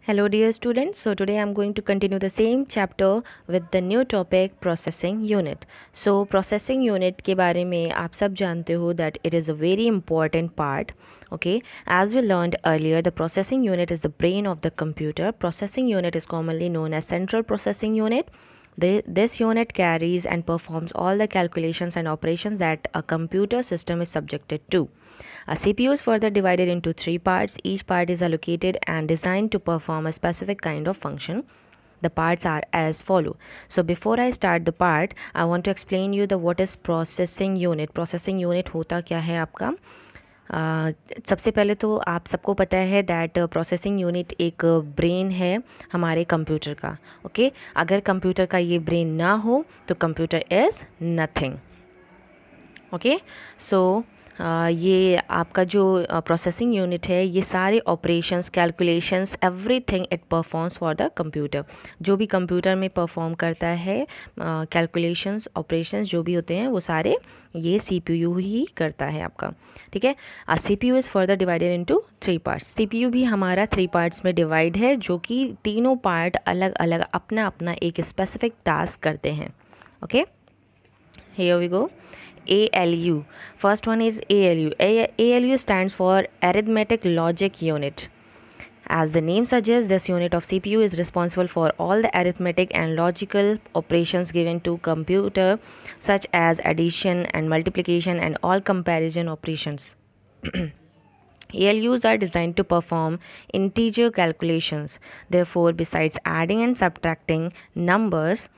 Hello dear students, so today I am going to continue the same chapter with the new topic processing unit. So processing unit के बारे में आप सब जानते हो that it is a very important part. Okay, as we learned earlier, the processing unit is the brain of the computer. Processing unit is commonly known as central processing unit. This unit carries and performs all the calculations and operations that a computer system is subjected to. A CPU is further divided into three parts. Each part is allocated and designed to perform a specific kind of function. The parts are as follow. So before I start the part, I want to explain you the what is processing unit. Processing unit होता क्या है आपका? सबसे पहले तो आप सबको पता है दैट प्रोसेसिंग यूनिट एक ब्रेन है हमारे कंप्यूटर का. ओके, अगर कंप्यूटर का ये ब्रेन ना हो तो कंप्यूटर इज़ नथिंग. ओके, सो ये आपका जो प्रोसेसिंग यूनिट है ये सारे operations calculations everything it performs for the computer. जो भी कंप्यूटर में परफॉर्म करता है कैलकुलेशंस ऑपरेशंस जो भी होते हैं वो सारे ये CPU ही करता है आपका. ठीक है. CPU is further divided into three parts. CPU भी हमारा थ्री पार्ट्स में डिवाइड है जो कि तीनों पार्ट अलग अलग अपना अपना एक स्पेसिफिक टास्क करते हैं. Okay, here we go. ALU. First one is ALU. ALU stands for Arithmetic Logic Unit. As the name suggests, this unit of CPU is responsible for all the arithmetic and logical operations given to computer, such as addition and multiplication and all comparison operations. ALUs are designed to perform integer calculations. Therefore, besides adding and subtracting numbers,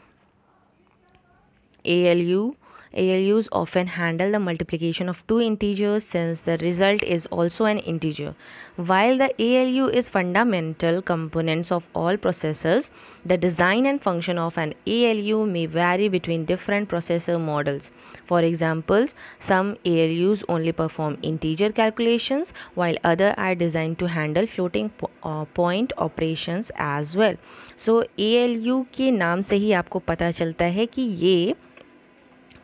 ALUs often handle the multiplication of two integers since the result is also an integer. While the ALU is fundamental components of all processors, the design and function of an ALU may vary between different processor models. For example, some ALUs only perform integer calculations while others are designed to handle floating point operations as well. So ALU के नाम से ही आपको पता चलता है कि ये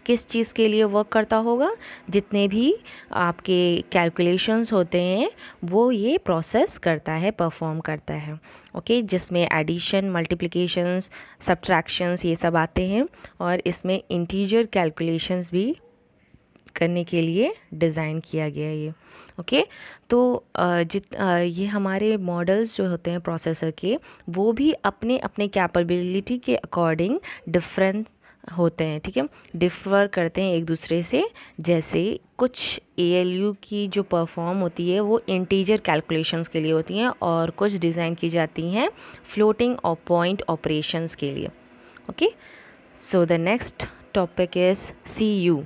किस चीज़ के लिए वर्क करता होगा. जितने भी आपके कैलकुलेशंस होते हैं वो ये प्रोसेस करता है, परफॉर्म करता है. ओके, जिसमें एडिशन, मल्टीप्लिकेशंस, सब्ट्रैक्शंस ये सब आते हैं और इसमें इंटीजर कैलकुलेशंस भी करने के लिए डिज़ाइन किया गया है ये. ओके, तो ये हमारे मॉडल्स जो होते हैं प्रोसेसर के वो भी अपने अपने कैपेबिलिटी के अकॉर्डिंग डिफरेंट होते हैं. ठीक है, डिफ़र करते हैं एक दूसरे से. जैसे कुछ ALU की जो परफॉर्म होती है वो इंटीजर कैलकुलेशंस के लिए होती हैं और कुछ डिज़ाइन की जाती हैं फ्लोटिंग और पॉइंट ऑपरेशंस के लिए. Okay, so the next topic is CU.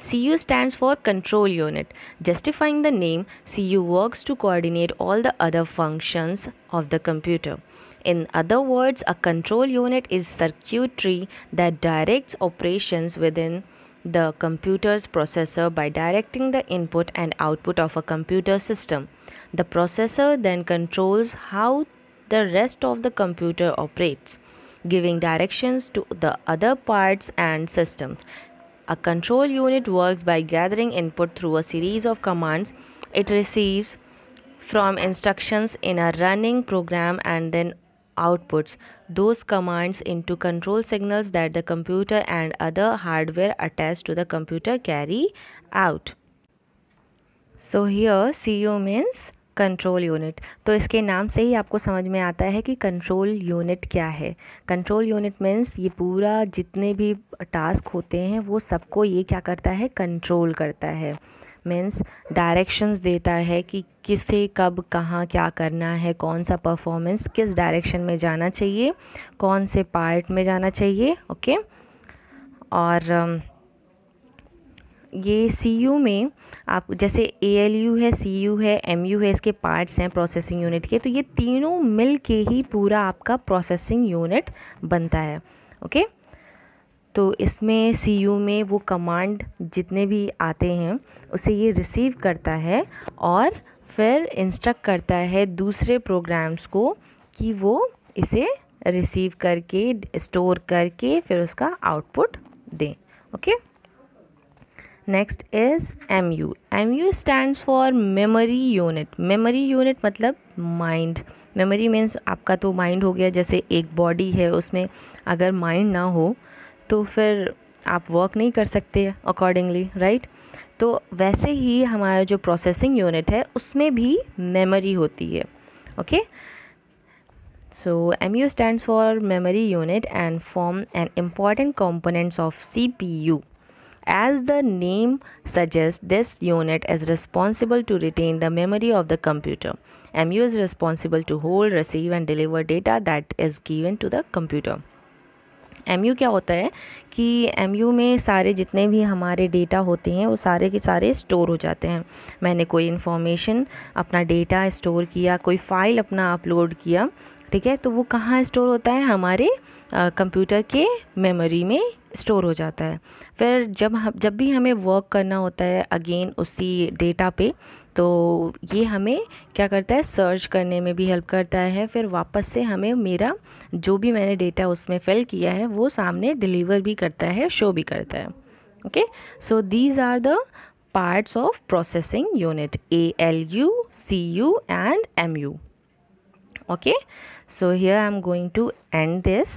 CU stands for Control Unit. Justifying the name, CU works to coordinate all the other functions of the computer. In other words, a control unit is circuitry that directs operations within the computer's processor by directing the input and output of a computer system. The processor then controls how the rest of the computer operates, giving directions to the other parts and systems. A control unit works by gathering input through a series of commands it receives from instructions in a running program and then outputs those commands into control signals that the computer and other hardware attached to the computer carry out. So here CU means control unit. तो इसके नाम से ही आपको समझ में आता है कि कंट्रोल यूनिट क्या है. कंट्रोल यूनिट मीन्स ये पूरा जितने भी टास्क होते हैं वो सबको ये क्या करता है, कंट्रोल करता है. मीन्स डायरेक्शंस देता है कि किसे कब कहाँ क्या करना है, कौन सा परफॉर्मेंस किस डायरेक्शन में जाना चाहिए, कौन से पार्ट में जाना चाहिए. ओके, और ये CU में आप जैसे ALU है, CU है, MU है, इसके पार्ट्स हैं प्रोसेसिंग यूनिट के. तो ये तीनों मिल के ही पूरा आपका प्रोसेसिंग यूनिट बनता है. ओके, तो इसमें CU में वो कमांड जितने भी आते हैं उसे ये रिसीव करता है और फिर इंस्ट्रक्ट करता है दूसरे प्रोग्राम्स को कि वो इसे रिसीव करके स्टोर करके फिर उसका आउटपुट दें. Okay, next is MU. MU stands for memory unit. Memory unit मतलब माइंड. मेमोरी मीन्स आपका तो माइंड हो गया, जैसे एक बॉडी है उसमें अगर माइंड ना हो तो फिर आप वर्क नहीं कर सकते अकॉर्डिंगली, राइट। तो वैसे ही हमारा जो प्रोसेसिंग यूनिट है उसमें भी मेमोरी होती है, okay. So MU stands for memory unit and form an important components of CPU. As the name suggests, this unit is responsible to retain the memory of the computer. MU is responsible to hold, receive and deliver data that is given to the computer. MU क्या होता है कि MU में सारे जितने भी हमारे data होते हैं वो सारे के सारे स्टोर हो जाते हैं। मैंने कोई इन्फॉर्मेशन, अपना डेटा स्टोर किया, कोई फाइल अपना अपलोड किया, ठीक है, तो वो कहाँ स्टोर होता है, हमारे कंप्यूटर के मेमोरी में स्टोर हो जाता है। फिर जब भी हमें वर्क करना होता है अगेन उसी डेटा पे, तो ये हमें क्या करता है, सर्च करने में भी हेल्प करता है। फिर वापस से हमें मेरा जो भी मैंने डेटा उसमें फिल किया है वो सामने डिलीवर भी करता है, शो भी करता है, okay. So these are the parts of processing unit, ALU, CU and MU, okay. So here I am going to end this.